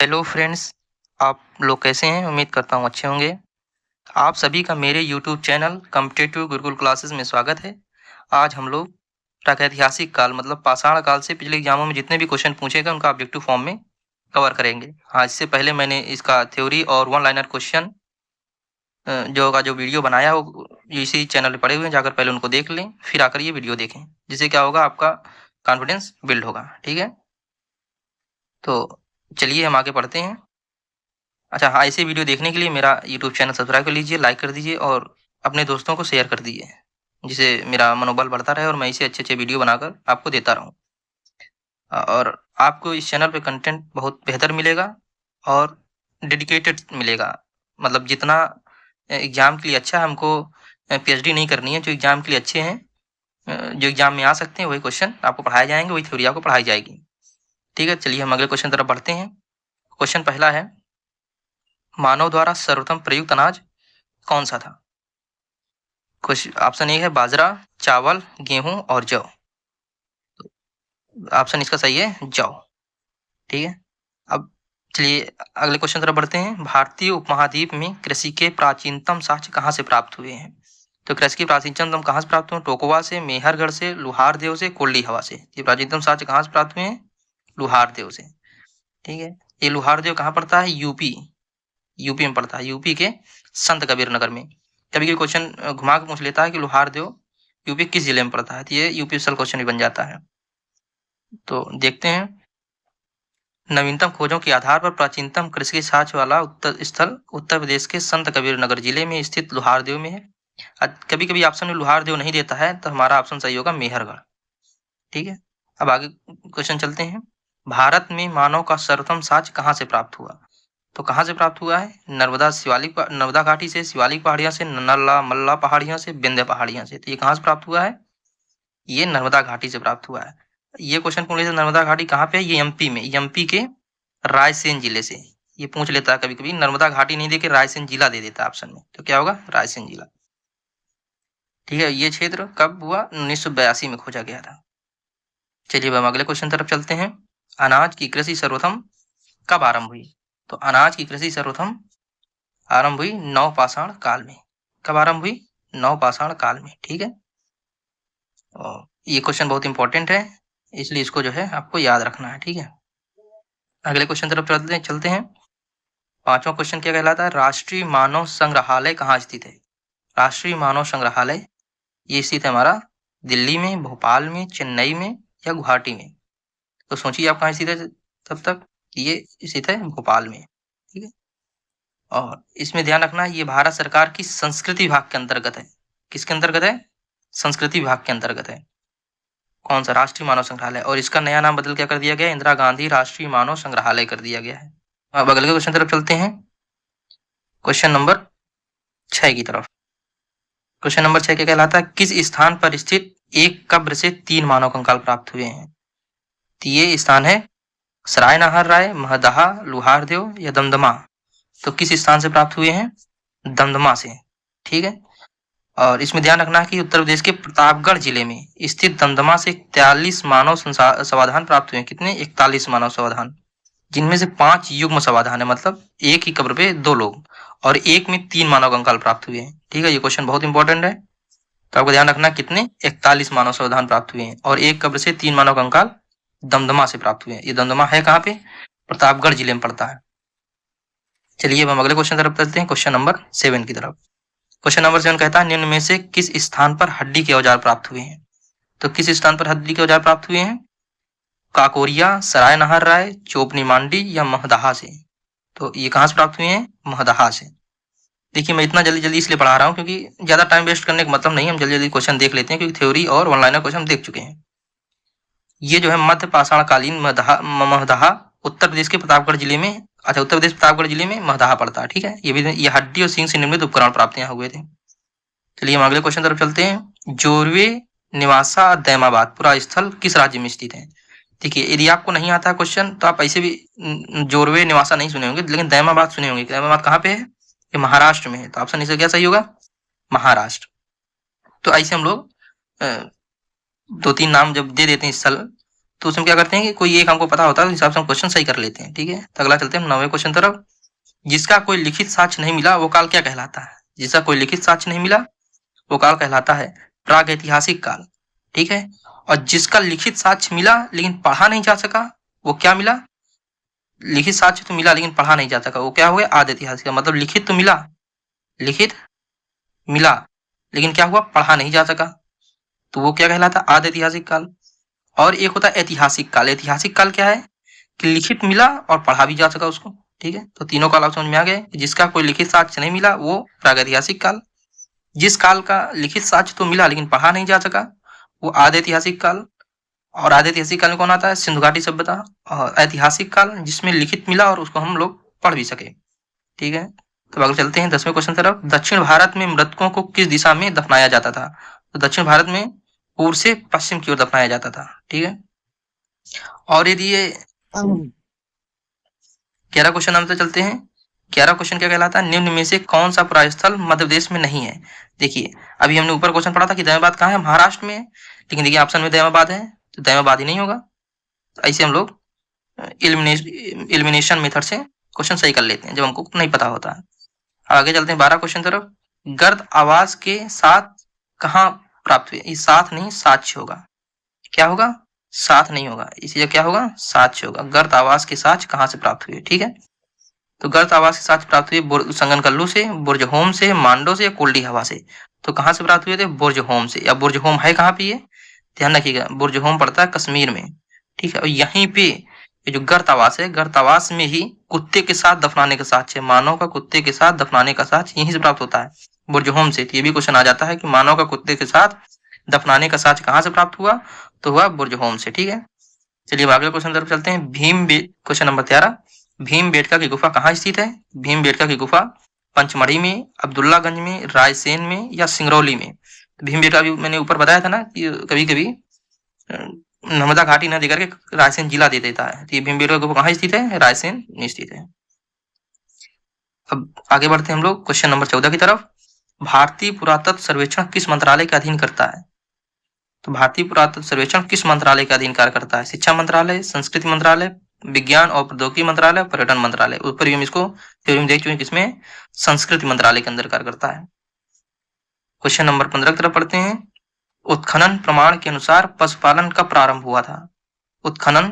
Hello friends, आप लोग कैसे हैं? उम्मीद करता हूँ अच्छे होंगे। आप सभी का मेरे YouTube channel competitive Gurukul classes में स्वागत है। आज हम लोग प्रागैतिहासिक काल मतलब पाषाण काल से पिछले एग्जामों में जितने भी क्वेश्चन पूछे गए उनका ऑब्जेक्टिव फॉर्म में कवर करेंगे। हाँ, इससे पहले मैंने इसका थ्योरी और वन लाइनर क्वेश्चन जो वीडियो बनाया वो इसी चैनल पे पड़े हुए हैं, जाकर पहले उनको देख लें, फिर आकर ये वीडियो देखें, जिससे क्या होगा, आपका कॉन्फिडेंस बिल्ड होगा। ठीक है, तो चलिए हम आगे बढ़ते हैं। अच्छा हाँ, ऐसे वीडियो देखने के लिए मेरा यूट्यूब चैनल सब्सक्राइब कर लीजिए, लाइक कर दीजिए और अपने दोस्तों को शेयर कर दीजिए, जिससे मेरा मनोबल बढ़ता रहे और मैं इसे अच्छे वीडियो बनाकर आपको देता रहूं। और आपको इस चैनल पे कंटेंट बहुत बेहतर मिलेगा और डेडिकेटेड मिलेगा। मतलब जितना एग्जाम के लिए अच्छा है, हमको पीएचडी नहीं करनी है। जो एग्जाम के लिए अच्छे हैं, जो एग्जाम में आ सकते हैं, वही क्वेश्चन आपको पढ़ाए जाएंगे, वही थ्योरी आपको पढ़ाई जाएगी। ठीक है, चलिए हम अगले क्वेश्चन तरफ बढ़ते हैं। क्वेश्चन पहला है, मानव द्वारा सर्वप्रथम प्रयुक्त अनाज कौन सा था? कुछ ऑप्शन ए है बाजरा, चावल, गेहूं और जौ। ऑप्शन इसका सही है जौ। ठीक है, अब चलिए अगले क्वेश्चन तरफ बढ़ते हैं। भारतीय उपमहाद्वीप में कृषि के प्राचीनतम साक्ष्य कहाँ से प्राप्त हुए हैं? तो कृषि के प्राचीनतम कहाँ से प्राप्त हुए? टोकवा से, मेहरगढ़ से, लोहारदेव से, कोल्डी हवा से। ये प्राचीनतम साक्ष्य कहाँ से प्राप्त हुए हैं? लोहारदेव से। ठीक है, ये लोहारदेव कहाँ पड़ता है? यूपी में पड़ता है, यूपी के संत कबीर नगर में। कभी कभी क्वेश्चन घुमा के पूछ लेता है कि लोहारदेव यूपी किस जिले में पड़ता है, तो ये यूपी स्पेशल क्वेश्चन भी बन जाता है। तो देखते हैं, नवीनतम खोजों के आधार पर प्राचीनतम कृषि साक्ष्य वाला उत्तर स्थल उत्तर प्रदेश के संत कबीर नगर जिले में स्थित लोहारदेव में है। कभी कभी ऑप्शन में लोहारदेव नहीं देता है, तो हमारा ऑप्शन सही होगा मेहरगढ़। ठीक है, अब आगे क्वेश्चन चलते हैं। भारत में मानव का सर्वप्रथम साक्ष्य कहाँ से प्राप्त हुआ? तो कहाँ से प्राप्त हुआ है? नर्मदा घाटी से, शिवालिक पहाड़ियां से, नल्ला मल्ला पहाड़ियां से, विंध्य पहाड़ियां से। तो ये कहाँ से प्राप्त हुआ है? ये नर्मदा घाटी से प्राप्त हुआ है। ये क्वेश्चन पूछ लेते, नर्मदा घाटी कहाँ पे है? ये एमपी में, एमपी के रायसेन जिले से ये पूछ लेता है। कभी कभी नर्मदा घाटी नहीं देके रायसेन जिला दे देता है ऑप्शन में, तो क्या होगा? रायसेन जिला। ठीक है, ये क्षेत्र कब हुआ? 1982 में खोजा गया था। चलिए अब हम अगले क्वेश्चन तरफ चलते हैं। अनाज की कृषि सर्वप्रथम कब आरंभ हुई? तो अनाज की कृषि सर्वप्रथम आरंभ हुई नवपाषाण काल में। कब आरंभ हुई? नवपाषाण काल में। ठीक है, और ये क्वेश्चन बहुत इंपॉर्टेंट है, इसलिए इसको जो है आपको याद रखना है। ठीक है, अगले क्वेश्चन तरफ चलते हैं। पांचवा क्वेश्चन क्या कहलाता है? राष्ट्रीय मानव संग्रहालय कहाँ स्थित है? राष्ट्रीय मानव संग्रहालय ये स्थित है हमारा दिल्ली में, भोपाल में, चेन्नई में या गुवाहाटी में। तो सोचिए आप कहाँ स्थित है तब तक। ये स्थित है भोपाल में। ठीक है, और इसमें ध्यान रखना, ये भारत सरकार की संस्कृति विभाग के अंतर्गत है। किसके अंतर्गत है? संस्कृति विभाग के अंतर्गत है। कौन सा? राष्ट्रीय मानव संग्रहालय। और इसका नया नाम बदल क्या कर दिया गया? इंदिरा गांधी राष्ट्रीय मानव संग्रहालय कर दिया गया है। अब अगले क्वेश्चन तरफ चलते हैं, क्वेश्चन नंबर 6 की तरफ। क्वेश्चन नंबर 6 क्या कहलाता है? किस स्थान पर स्थित एक कब्र से 3 मानव कंकाल प्राप्त हुए हैं? तो ये स्थान है सराय नाहर राय, महदहा, लोहारदेव या दमदमा। तो किस स्थान से प्राप्त हुए हैं? दमदमा से। ठीक है, और इसमें ध्यान रखना है कि उत्तर प्रदेश के प्रतापगढ़ जिले में स्थित दमदमा से 41 मानव समाधान प्राप्त हुए हैं। कितने? 41 मानव समाधान, जिनमें से 5 युग्म समाधान है, मतलब एक ही कब्र पे 2 लोग, और एक में 3 मानव कंकाल प्राप्त हुए हैं। ठीक है, ये क्वेश्चन बहुत इंपॉर्टेंट है, तो आपको ध्यान रखना कितने? 41 मानव समाधान प्राप्त हुए हैं, और एक कब्र से 3 मानव कंकाल दमदमा से प्राप्त हुए हैं। ये दमदमा है कहाँ पे? प्रतापगढ़ जिले में पड़ता है। चलिए अब हम अगले क्वेश्चन तरफ चलते हैं, क्वेश्चन नंबर 7 की तरफ। क्वेश्चन नंबर 7 कहता है, निम्न में से किस स्थान पर हड्डी के औजार प्राप्त हुए हैं? तो किस स्थान पर हड्डी के औजार प्राप्त हुए हैं? काकोरिया, सराय नाहर राय, चोपनी मांडी या महदहा से। तो ये कहाँ से प्राप्त हुए हैं? महदहा से। देखिए मैं इतना जल्दी जल्दी इसलिए पढ़ा रहा हूँ क्योंकि ज्यादा टाइम वेस्ट करने का मतलब नहीं, हम जल्दी जल्दी क्वेश्चन देख लेते हैं, क्योंकि थ्योरी और वन लाइनर क्वेश्चन देख चुके हैं। ये जो है मध्य पाषाण कालीन महदहा उत्तर प्रदेश के प्रतापगढ़ जिले में, अच्छा उत्तर प्रदेश प्रतापगढ़ जिले में महदहा पड़ता है। ठीक है, ये भी ये हड्डी और सींग से निर्मित उपकरण प्राप्त यहाँ हुए थे। चलिए हम अगले क्वेश्चन तरफ चलते हैं। जोरवे, निवासा, दैमाबाद पूरा स्थल किस राज्य में स्थित है? देखिए यदि आपको नहीं आता है क्वेश्चन तो आप ऐसे भी जोरवे निवासा नहीं सुने होंगे, लेकिन दैमाबाद सुने होंगे। दैमाबाद कहाँ पे है? ये महाराष्ट्र में है, तो ऑप्शन इसका क्या सही होगा? महाराष्ट्र। तो ऐसे हम लोग 2-3 नाम जब दे देते हैं स्थल, तो उसमें क्या करते हैं कि कोई एक हमको पता होता है, उस हिसाब से हम क्वेश्चन सही कर लेते हैं। ठीक है, तो अगला चलते हैं 9वें क्वेश्चन तरफ। जिसका कोई लिखित साक्ष्य नहीं मिला वो काल क्या कहलाता है? जिसका कोई लिखित साक्ष्य नहीं मिला वो काल कहलाता है प्रागैतिहासिक काल। ठीक है, और जिसका लिखित साक्ष्य मिला लेकिन पढ़ा नहीं जा सका वो क्या मिला? लिखित साक्ष्य तो मिला लेकिन पढ़ा नहीं जा सका, वो क्या हुआ? आदि ऐतिहासिक। मतलब लिखित तो मिला, लिखित मिला लेकिन क्या हुआ? पढ़ा नहीं जा सका, तो वो क्या कहलाता? आदि ऐतिहासिक काल। और एक होता है ऐतिहासिक काल। ऐतिहासिक काल क्या है? कि लिखित मिला और पढ़ा भी जा सका उसको। ठीक है, तो तीनों काल आप समझ में आ गए। जिसका कोई लिखित साक्ष्य नहीं मिला वो प्रागैतिहासिक काल, जिस काल का लिखित साक्ष्य तो मिला लेकिन पढ़ा नहीं जा सका वो आदि ऐतिहासिक काल, और आदि ऐतिहासिक काल में कौन आता है? सिंधु घाटी सभ्यता। और ऐतिहासिक काल जिसमें लिखित मिला और उसको हम लोग पढ़ भी सके। ठीक है, तो आगे चलते हैं 10वें क्वेश्चन तरफ। दक्षिण भारत में मृतकों को किस दिशा में दफनाया जाता था? तो दक्षिण भारत में पूर्व से पश्चिम की ओर दफनाया जाता था। ठीक है, और यदि ये 11 क्वेश्चन हम चलते हैं। 11 क्वेश्चन क्या कहलाता है? निम्न में से कौन सा पर्यटन मध्य प्रदेश में नहीं है? देखिए, अभी हमने ऊपर क्वेश्चन पढ़ा था कि दयाबाद कहाँ है? महाराष्ट्र में है, लेकिन देखिए ऑप्शन में दयाबाद है, तो दयाबाद ही नहीं होगा। ऐसे हम लोग एलिमिनेशन मेथड से क्वेश्चन सही कर लेते हैं जब हमको नहीं पता होता है। आगे चलते हैं 12 क्वेश्चन तरफ। गर्द आवास के साथ कहाँ प्राप्त हुए? ये साथ नहीं साक्ष्य होगा। क्या होगा? साथ नहीं होगा, इसी क्या होगा? साक्ष्य होगा। गर्द आवास के साक्ष्य कहाँ से प्राप्त हुए? ठीक है, तो गर्द आवास के साक्ष्य प्राप्त हुए संगनकल्लू से, बुर्जहोम से, मांडो से या कोल्डी हवा से। तो कहाँ से प्राप्त हुए थे? बुर्जहोम से। या बुर्जहोम है कहाँ पे? ये ध्यान रखिएगा, बुर्जहोम पड़ता है कश्मीर में। ठीक है, और यहीं पे ये जो गर्तावास है, गर्तावास में ही कुत्ते के साथ दफनाने का साक्ष्य है। मानव का कुत्ते के साथ दफनाने का साक्ष्य यहीं से प्राप्त होता है, बुर्जहोम से। तो ये भी क्वेश्चन आ जाता है कि मानव का कुत्ते के साथ दफनाने का साक्ष्य कहाँ से प्राप्त हुआ? तो हुआ बुर्जहोम से। ठीक है, चलिए अगले क्वेश्चन तरफ चलते हैं। Question number 13। भीमबेटका की गुफा कहाँ स्थित है? भीमबेटका की गुफा पंचमढ़ी में, अब्दुल्लागंज में, रायसेन में या सिंगरौली में। भीमबेटका भी मैंने ऊपर बताया था ना कि कभी कभी नर्मदा घाटी नदी करके रायसेन जिला दे देता है। तो ये भीमबेटका गुफा कहाँ स्थित है? रायसेन में स्थित है। अब आगे बढ़ते हैं हम लोग क्वेश्चन नंबर 14 की तरफ। भारतीय पुरातत्व सर्वेक्षण किस मंत्रालय के अधीन करता है? तो भारतीय पुरातत्व सर्वेक्षण किस मंत्रालय के अधीन कार्य करता है? शिक्षा मंत्रालय, संस्कृति मंत्रालय, विज्ञान और प्रौद्योगिकी मंत्रालय, पर्यटन मंत्रालय। ऊपर भी हम इसको थ्योरी में देख चुके हैं, किसमें? संस्कृति मंत्रालय के अंदर कार्य करता है। क्वेश्चन नंबर 15 की तरफ पढ़ते हैं। उत्खनन प्रमाण के अनुसार पशुपालन कब प्रारंभ हुआ था? उत्खनन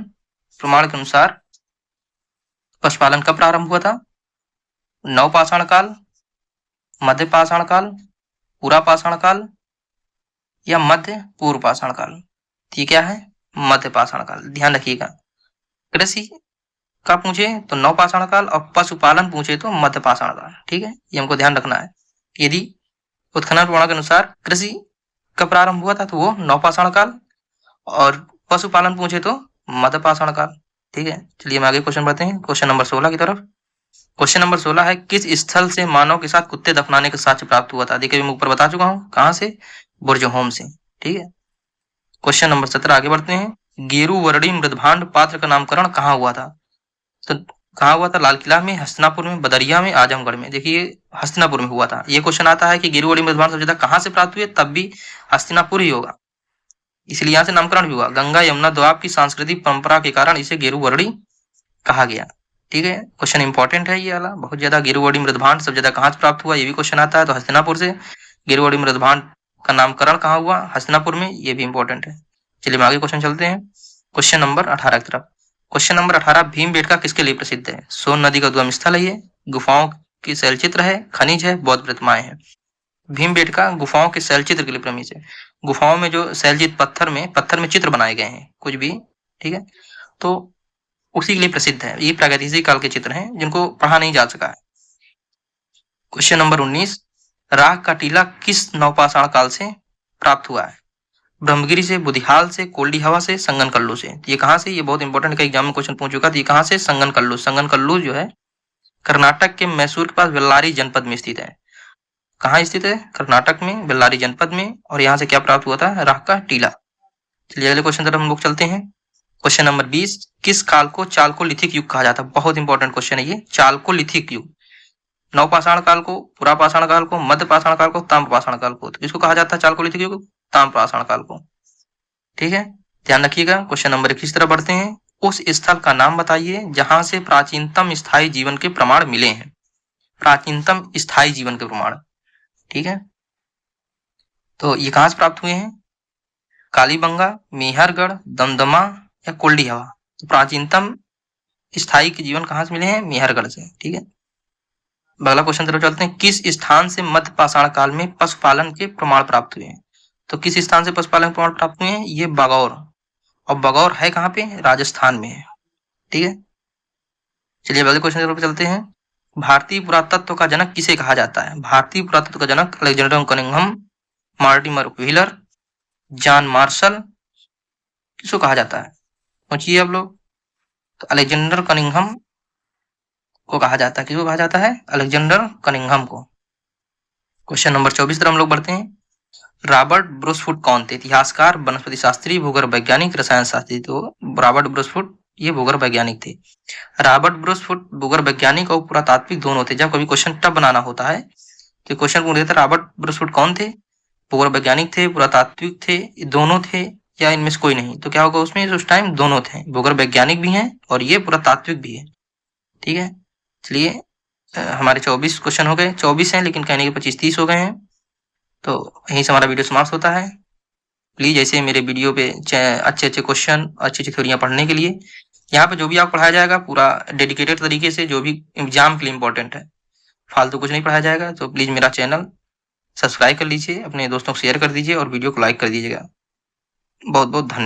प्रमाण के अनुसार पशुपालन कब प्रारंभ हुआ था? नवपाषाण काल, मध्य पाषाण काल, पूरा पाषाण काल या मध्य पूर्व पाषाण काल। ये क्या है? मध्य पाषाण काल। ध्यान रखिएगा, कृषि का पूछे तो नवपाषाण काल और पशुपालन पूछे तो मध्य पाषाण काल। ठीक है, ये हमको ध्यान रखना है। यदि उत्खनन प्रमाण के अनुसार कृषि कब प्रारंभ हुआ था तो वो नवपाषाण काल, और पशुपालन पूछे तो मध्य पाषाण काल। ठीक है, चलिए हम आगे क्वेश्चन बढ़ते हैं क्वेश्चन नंबर 16 की तरफ। क्वेश्चन नंबर 16 है, किस स्थल से मानव के साथ कुत्ते दफनाने का साक्ष्य प्राप्त हुआ था? देखिए मैं ऊपर बता चुका हूँ, कहाँ से? बुर्जहोम से। ठीक है, क्वेश्चन नंबर 17 आगे बढ़ते हैं। गेरुवर्णी मृदभांड पात्र का नामकरण कहाँ हुआ था? तो कहाँ हुआ था? लाल किला में, हस्तिनापुर में, बदरिया में, आजमगढ़ में। देखिए हस्तिनापुर में हुआ था। ये क्वेश्चन आता है कि गेरुवर्णी मृदभांड सबसे ज्यादा कहाँ से प्राप्त हुए, तब भी हस्तिनापुर ही होगा, इसलिए यहाँ से नामकरण भी हुआ। गंगा यमुना द्वाब की सांस्कृतिक परंपरा के कारण इसे गेरुवर्णी कहा गया। ठीक है, क्वेश्चन इंपॉर्टेंट है ये वाला बहुत ज्यादा। गेरुवर्णी मृदभांड सबसे ज्यादा कहाँ से प्राप्त हुआ, ये भी क्वेश्चन आता है, तो हस्तिनापुर से। गेरुवर्णी मृदभांड का नामकरण कहाँ हुआ? हस्तिनापुर में, ये भी इंपॉर्टेंट है। चलिए आगे क्वेश्चन चलते हैं क्वेश्चन नंबर 18 की तरफ। क्वेश्चन नंबर 18, भीमबेटका किसके लिए प्रसिद्ध है? सोन नदी का उद्गम स्थल है ये, गुफाओं की शैलचित्र है, खनिज है, बौद्ध प्रतिमाएं हैं। भीमबेटका गुफाओं के शैलचित्र के लिए प्रसिद्ध है। गुफाओं में जो शैलचित्र पत्थर में चित्र बनाए गए हैं कुछ भी, ठीक है, तो उसी के लिए प्रसिद्ध है। ये प्रागैतिहासिक काल के चित्र हैं जिनको पढ़ा नहीं जा सका है। क्वेश्चन नंबर 19, राग का टीला किस नवपाषाण काल से प्राप्त हुआ है? ब्रह्मगिरी से, बुधिहाल से, कोल्डी हवा से, संगनकल्लू से। ये कहाँ से? ये बहुत इंपॉर्टेंट का एग्जाम में क्वेश्चन पूछ चुका था। ये कहाँ से? संगनकल्लू। संगनकल्लू जो है कर्नाटक के मैसूर के पास बेल्लारी जनपद में स्थित है। कहाँ स्थित है? कर्नाटक में, बेल्लारी जनपद में। और यहाँ से क्या प्राप्त हुआ था? राग का टीला। चलिए अगले क्वेश्चन तरफ हम लोग चलते हैं। क्वेश्चन नंबर 20, किस काल को चालकोलिथिक युग कहा जाता है? बहुत इंपॉर्टेंट क्वेश्चन है ये, चालकोलिथिक युग। नवपाषाण काल को, पुरापाषाण काल को, मध्य पाषाण काल को, ताम्रपाषाण काल को। तो इसको कहा जाता है चालकोलिथिक युग, ताम्रपाषाण काल को। ठीक है, ध्यान रखिएगा। क्वेश्चन नंबर 21 की तरफ बढ़ते हैं। उस स्थल का नाम बताइए जहां से प्राचीनतम स्थायी जीवन के प्रमाण मिले हैं। प्राचीनतम स्थायी जीवन के प्रमाण, ठीक है, तो ये कहां से प्राप्त हुए हैं? कालीबंगा, मेहरगढ़, दमदमा या कुल्डी हवा। तो प्राचीनतम स्थायी के जीवन कहां से मिले हैं? मेहरगढ़ से, ठीक है। अगला क्वेश्चन तरफ चलते हैं। किस स्थान से मध्य पाषाण काल में पशुपालन के प्रमाण प्राप्त हुए हैं? तो किस स्थान से पशुपालन के प्रमाण प्राप्त हुए हैं? ये बगौर, और बगौर है कहाँ पे? राजस्थान में है, ठीक है। चलिए अगले क्वेश्चन तरफ चलते हैं। भारतीय पुरातत्व का जनक किसे कहा जाता है? भारतीय पुरातत्व का जनक Alexander Cunningham, Mortimer Wheeler, John Marshall, किसको कहा जाता है? सोचिए आप लोग। तो अलेक्जेंडर कनिंघम को कहा जाता है। किसको कहा जाता है? अलेक्जेंडर कनिंघम को। क्वेश्चन नंबर 24 तरफ हम लोग बढ़ते हैं। रॉबर्ट ब्रूसफुट कौन थे? इतिहासकार, वनस्पति शास्त्री, भूगर्भ वैज्ञानिक, रसायन शास्त्री। तो रॉबर्ट ब्रूसफुट ये भूगर्भ वैज्ञानिक थे। रॉबर्ट ब्रूसफुट भूगर्भ वैज्ञानिक और पुरातात्विक दोनों थे। जब कभी क्वेश्चन टफ बनाना होता है तो क्वेश्चन पूछ देता है रॉबर्ट ब्रूसफुट कौन थे? भूगर्भ वैज्ञानिक थे, पुरातात्विक थे, दोनों थे, या इनमें से कोई नहीं? तो क्या होगा उसमें? उस टाइम दोनों थे, भूगर्भ वैज्ञानिक भी हैं और ये पुरातात्विक भी है, ठीक है। चलिए हमारे 24 क्वेश्चन हो गए। 24 हैं लेकिन कहने के 25-30 हो गए हैं। तो यहीं से हमारा वीडियो समाप्त होता है। प्लीज ऐसे मेरे वीडियो पे अच्छे अच्छे क्वेश्चन, अच्छी अच्छी थ्योरियां पढ़ने के लिए, यहाँ पे जो भी आपको पढ़ाया जाएगा पूरा डेडिकेटेड तरीके से, जो भी एग्जाम के लिए इंपॉर्टेंट है, फालतू कुछ नहीं पढ़ाया जाएगा। तो प्लीज मेरा चैनल सब्सक्राइब कर लीजिए, अपने दोस्तों को शेयर कर दीजिए और वीडियो को लाइक कर दीजिएगा। बहुत बहुत धन्यवाद।